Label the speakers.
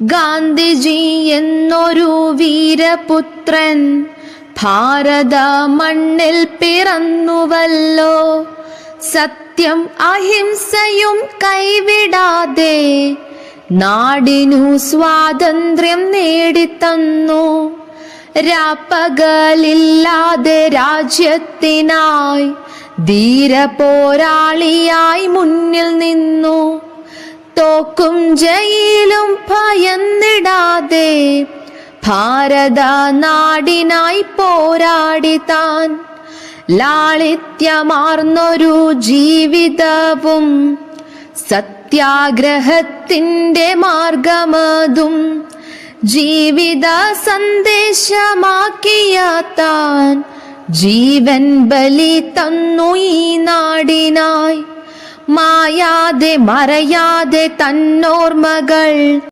Speaker 1: ഗാന്ധിജി എന്നൊരു വീരപുത്രൻ ഭാരത മണ്ണിൽ പിറന്നുവല്ലോ. സത്യം അഹിംസയും കൈവിടാതെ നാടിനു സ്വാതന്ത്ര്യം നേടിത്തന്നു. രാപ്പകലില്ലാതെ രാജ്യത്തിനായി ധീരപോരാളിയായി മുന്നിൽ നിന്നു. തോക്കും ജയിലും ഭയന്നിടാതെ ഭാരത നാടിനായി പോരാടി താൻ. ലാളിത്യമാർന്നൊരു ജീവിതവും സത്യാഗ്രഹത്തിന്റെ മാർഗമതും ജീവിത സന്ദേശമാക്കിയ താൻ ജീവൻ ബലി തന്നു ഈ നാടിനായി. മായാതെ മറയാതെ തന്നോർമ്മകൾ